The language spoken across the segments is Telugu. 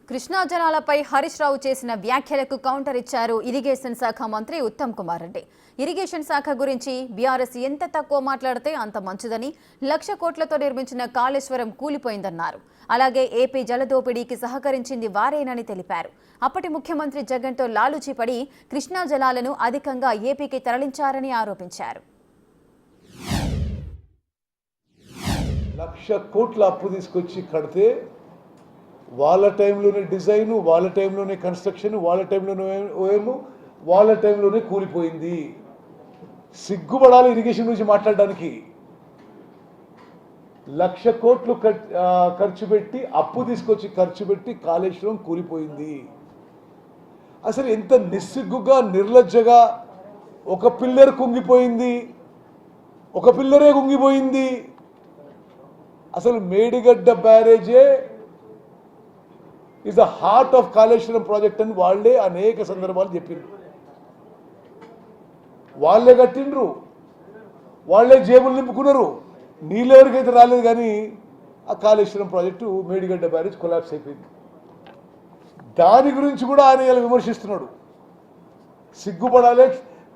కృష్ణా జలాలపై హరీష్ రావు చేసిన వ్యాఖ్యలకు కౌంటర్ ఇచ్చారు ఇరిగేషన్ శాఖ మంత్రి ఉత్తమ్ కుమార్ రెడ్డి. ఇరిగేషన్ శాఖ గురించి బీఆర్ఎస్ ఎంత తక్కువ మాట్లాడితే అంత మంచిదని, 1,00,000 కోట్లతో నిర్మించిన కాళేశ్వరం కూలిపోయిందన్నారు. అలాగే ఏపీ జలదోపిడీకి సహకరించింది వారేనని తెలిపారు. అప్పటి ముఖ్యమంత్రి జగన్తో లాలూచీ పడి కృష్ణా జలాలను అధికంగా ఏపీకి తరలించారని ఆరోపించారు. 1,00,000 కోట్ల అప్పు తీసుకొచ్చి కడితే వాళ్ళ టైంలోనే డిజైన్, వాళ్ళ టైంలోనే కన్స్ట్రక్షన్, వాళ్ళ టైంలోనే ఓఎం, వాళ్ళ టైంలోనే కూలిపోయింది. సిగ్గుపడాలి ఇరిగేషన్ గురించి మాట్లాడడానికి. 1,00,000 కోట్లు ఖర్చు పెట్టి, అప్పు తీసుకొచ్చి ఖర్చు పెట్టి కాళేశ్వరం కూలిపోయింది. అసలు ఎంత నిస్సిగ్గుగా, నిర్లజ్జగా, ఒక పిల్లర్ కుంగిపోయింది, ఒక పిల్లరే కుంగిపోయింది. అసలు మేడిగడ్డ బ్యారేజే is the heart of Kaleshwaram project అని వాళ్ళే అనేక సందర్భాలు చెప్పిండ్రు. వాళ్ళే కట్టిండ్రు, వాళ్ళే జేబులు నింపుకున్నారు. నీళ్ళెవరికైతే రాలేదు, కానీ ఆ Kaleshwaram project Medigadda barrage collapse అయిపోయింది. దాని గురించి కూడా ఆయన ఇలా విమర్శిస్తున్నాడు. సిగ్గుపడాలి.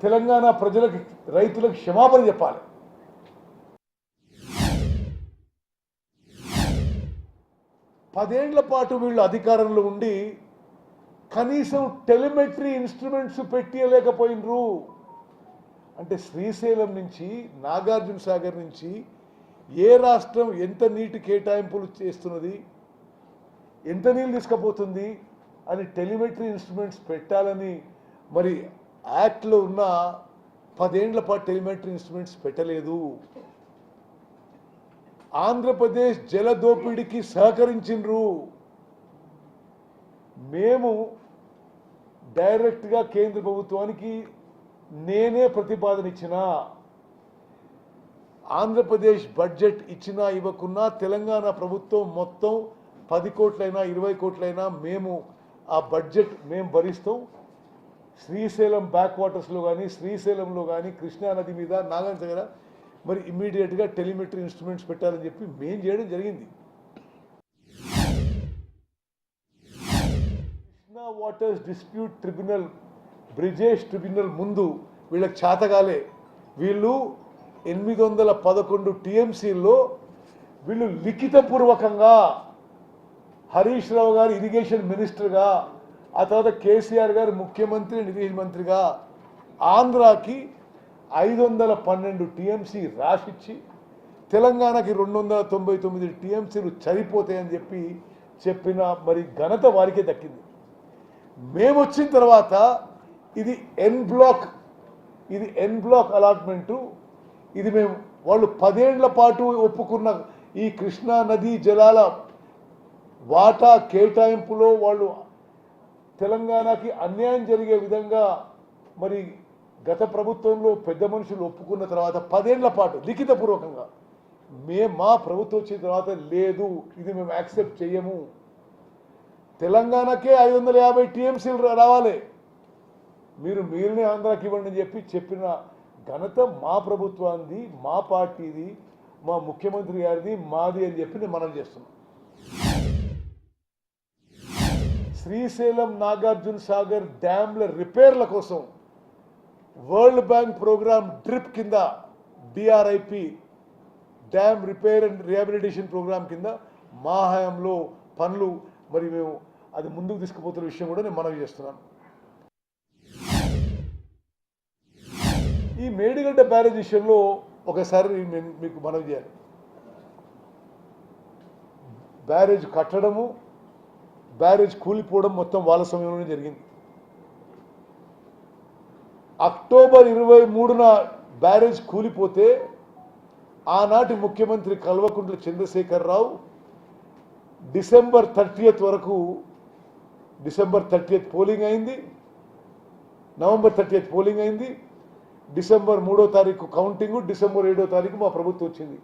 తెలంగాణ ప్రజలకు, రైతులకు క్షమాపణ చెప్పాలి. పదేళ్ల పాటు వీళ్ళు అధికారంలో ఉండి కనీసం టెలిమెట్రీ ఇన్స్ట్రుమెంట్స్ పెట్టలేకపోయినరు. అంటే శ్రీశైలం నుంచి, నాగార్జున సాగర్ నుంచి ఏ రాష్ట్రం ఎంత నీటి కేటాయింపులు చేస్తున్నది, ఎంత నీళ్ళు తీసుకుపోతుంది అని టెలిమెట్రీ ఇన్స్ట్రుమెంట్స్ పెట్టాలని మరి యాక్ట్లో ఉన్న 10 ఏళ్ల పాటు టెలిమెట్రీ ఇన్స్ట్రుమెంట్స్ పెట్టలేదు. ఆంధ్రప్రదేశ్ జల దోపిడీకి సహకరించిండ్రు. మేము డైరెక్ట్గా కేంద్ర ప్రభుత్వానికి నేనే ప్రతిపాదన ఇచ్చిన, ఆంధ్రప్రదేశ్ బడ్జెట్ ఇచ్చినా ఇవ్వకున్నా తెలంగాణ ప్రభుత్వం మొత్తం 10 కోట్లైనా 20 కోట్లైనా మేము ఆ బడ్జెట్ మేము భరిస్తాం. శ్రీశైలం బ్యాక్ వాటర్స్లో కానీ, శ్రీశైలంలో కానీ, కృష్ణానది మీద, నాగార్జున దగ్గర మరి ఇమ్మీడియట్గా టెలిమెట్రీ ఇన్స్ట్రుమెంట్స్ పెట్టాలని చెప్పి మేము చేయడం జరిగింది. Krishna waters dispute tribunal, Brijesh tribunal ముందు వీళ్ళకి చేతగాలే. వీళ్ళు 811 టీఎంసీల్లో వీళ్ళు లిఖితపూర్వకంగా హరీష్ రావు గారు ఇరిగేషన్ మినిస్టర్గా, ఆ తర్వాత కేసీఆర్ గారు ముఖ్యమంత్రి, ఇరిగేషన్ మంత్రిగా ఆంధ్రాకి 512 టీఎంసీ రాసిచ్చి తెలంగాణకి 299 టీఎంసీలు సరిపోతాయని చెప్పిన మరి ఘనత వారికే దక్కింది. మేము వచ్చిన తర్వాత ఇది ఎన్ బ్లాక్ అలాట్మెంటు. ఇది మేము వాళ్ళు 10 ఏళ్ల పాటు ఒప్పుకున్న ఈ కృష్ణా నదీ జలాల వాటా కేటాయింపులో వాళ్ళు తెలంగాణకి అన్యాయం జరిగే విధంగా మరి గత ప్రభుత్వంలో పెద్ద మనుషులు ఒప్పుకున్న తర్వాత 10 ఏళ్ల పాటు లిఖితపూర్వకంగా మా ప్రభుత్వం వచ్చిన తర్వాత లేదు, ఇది మేము యాక్సెప్ట్ చేయము, తెలంగాణకే 550 టీఎంసీలు రావాలి, మీరునే ఆంధ్రాకి ఇవ్వండి అని చెప్పిన ఘనత మా ప్రభుత్వాన్ని, మా పార్టీది, మా ముఖ్యమంత్రి గారిది, మాది అని చెప్పి నేను మనం చేస్తున్నాం. శ్రీశైలం నాగార్జున సాగర్ డ్యామ్ల రిపేర్ల కోసం వరల్డ్ బ్యాంక్ ప్రోగ్రామ్ డ్రిప్ కింద, DRIP dam repair and rehabilitation program కింద మా హయాంలో పనులు మరి మేము అది ముందుకు తీసుకుపోతున్న విషయం కూడా నేను మనవి చేస్తున్నాను. ఈ మేడిగడ్డ బ్యారేజ్ విషయంలో ఒకసారి మీకు మనవి చేయాలి. బ్యారేజ్ కట్టడము, బ్యారేజ్ కూలిపోవడం మొత్తం వాళ్ళ సమయంలోనే జరిగింది. అక్టోబర్ 23న బ్యారేజ్ కూలిపోతే ఆనాటి ముఖ్యమంత్రి కల్వకుంట్ల చంద్రశేఖరరావు డిసెంబర్ 30 వరకు, డిసెంబర్ 30 పోలింగ్ అయింది, నవంబర్ 30 పోలింగ్ అయింది, డిసెంబర్ 3వ తారీఖు కౌంటింగ్, డిసెంబర్ 7వ తారీఖు మా ప్రభుత్వం వచ్చింది.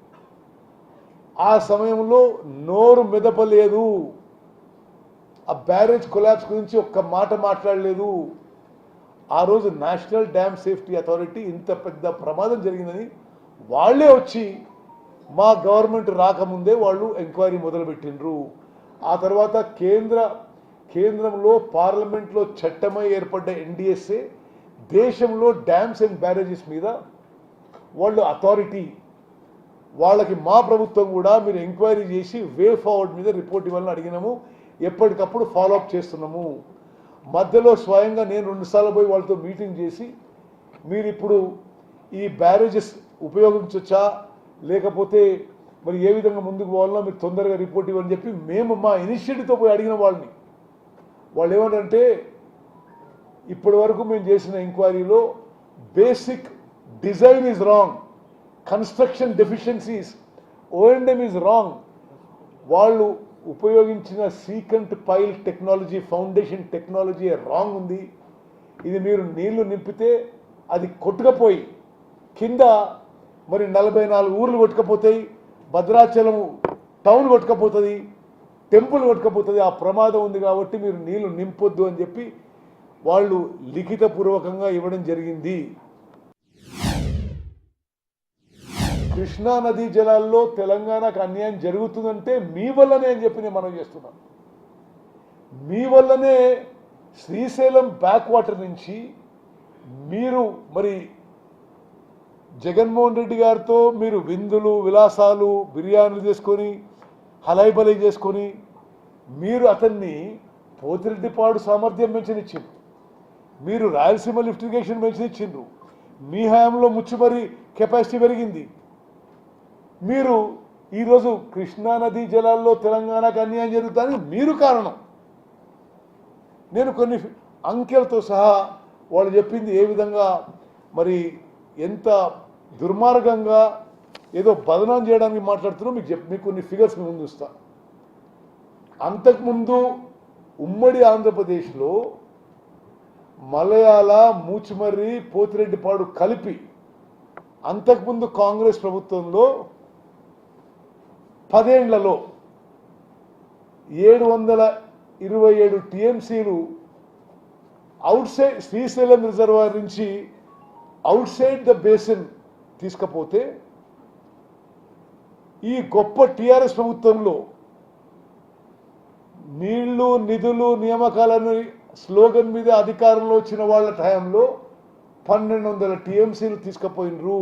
ఆ సమయంలో నోరు మెదపలేదు, ఆ బ్యారేజ్ కొలాప్స్ గురించి ఒక్క మాట మాట్లాడలేదు. ఆ రోజు నేషనల్ డ్యామ్ సేఫ్టీ అథారిటీ ఇంత పెద్ద ప్రమాదం జరిగిందని వాళ్ళే వచ్చి మా గవర్నమెంట్ రాకముందే వాళ్ళు ఎంక్వైరీ మొదలుపెట్టిండ్రు. ఆ తర్వాత కేంద్ర కేంద్రంలో పార్లమెంట్లో చట్టమై ఏర్పడ్డ ఎన్డీఎస్ఏ దేశంలో డ్యామ్స్ అండ్ బ్యారేజెస్ మీద వాళ్ళు అథారిటీ. వాళ్ళకి మా ప్రభుత్వం కూడా మీరు ఎంక్వైరీ చేసి వే ఫార్వర్డ్ మీద రిపోర్ట్ ఇవ్వాలని అడిగినాము. ఎప్పటికప్పుడు ఫాలోఅప్ చేస్తున్నాము. మధ్యలో స్వయంగా నేను 2 సార్లు పోయి వాళ్ళతో మీటింగ్ చేసి మీరు ఇప్పుడు ఈ బ్యారేజెస్ ఉపయోగించవచ్చా లేకపోతే మరి ఏ విధంగా ముందుకు పోవాలన్నా మీరు తొందరగా రిపోర్ట్ ఇవ్వని చెప్పి మేము మా ఇనిషియేటివ్తో పోయి అడిగిన వాళ్ళని. వాళ్ళు ఏమంటారంటే ఇప్పటి వరకు మేము చేసిన ఎంక్వైరీలో basic design is wrong, construction deficiencies, O&M is wrong. వాళ్ళు ఉపయోగించిన secant pile technology, foundation technology wrong ఉంది. ఇది మీరు నీళ్లు నింపితే అది కొట్టుకపోయి కింద మరి 44 ఊర్లు కొట్టుకపోతాయి, భద్రాచలం టౌన్ కొట్టుకపోతుంది, టెంపుల్ కొట్టుకపోతుంది. ఆ ప్రమాదం ఉంది కాబట్టి మీరు నీళ్లు నింపొద్దు అని చెప్పి వాళ్ళు లిఖితపూర్వకంగా ఇవ్వడం జరిగింది. కృష్ణా నదీ జలాల్లో తెలంగాణకు అన్యాయం జరుగుతుందంటే మీ వల్లనే అని చెప్పి నేను మనం చేస్తున్నాను. మీ వల్లనే శ్రీశైలం బ్యాక్ వాటర్ నుంచి మీరు మరి జగన్మోహన్ రెడ్డి గారితో మీరు విందులు విలాసాలు బిర్యానీలు చేసుకొని హలైబలై చేసుకొని మీరు అతన్ని పోతిరెడ్డిపాడు సామర్థ్యం పెంచనిచ్చిండ్రు, మీరు రాయలసీమ లిఫ్ట్ ఇరిగేషన్ పెంచనిచ్చిండ్రు, మీ హయాంలో ముచ్చుమరి కెపాసిటీ పెరిగింది. మీరు ఈరోజు కృష్ణానదీ జలాల్లో తెలంగాణకు అన్యాయం జరుగుతానికి మీరు కారణం. నేను కొన్ని అంకెలతో సహా వాళ్ళు చెప్పింది ఏ విధంగా మరి ఎంత దుర్మార్గంగా ఏదో బదనాం చేయడానికి మాట్లాడుతున్నా మీకు కొన్ని ఫిగర్స్ ముందు ఇస్తా. అంతకుముందు ఉమ్మడి ఆంధ్రప్రదేశ్లో మలయాళ, మూచుమర్రి, పోతిరెడ్డిపాడు కలిపి అంతకుముందు కాంగ్రెస్ ప్రభుత్వంలో 10 ఏళ్లలో 727 టీఎంసీలు అవుట్ సైడ్ శ్రీశైలం రిజర్వాయర్ నుంచి అవుట్ సైడ్ ద బేసిన్ తీసుకపోతే ఈ గొప్ప టీఆర్ఎస్ ప్రభుత్వంలో నీళ్లు నిధులు నియామకాలను స్లోగన్ మీద అధికారంలో వచ్చిన వాళ్ళ టైంలో 1200 టీఎంసీలు తీసుకుపోయినరు.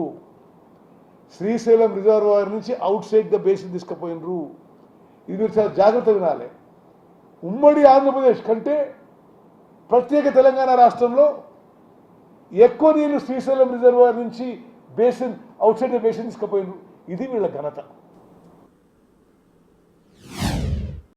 శ్రీశైలం రిజర్వాయర్ నుంచి అవుట్ సైడ్ ద బేసిన్ తీసుకుపోయినరు. ఇది మీరు చాలా జాగ్రత్తగా వినాలి. ఉమ్మడి ఆంధ్రప్రదేశ్ కంటే ప్రత్యేక తెలంగాణ రాష్ట్రంలో ఎక్కువ నీళ్లు శ్రీశైలం రిజర్వాయర్ నుంచి basin outside the basin తీసుకుపోయినరు. ఇది వీళ్ళ ఘనత.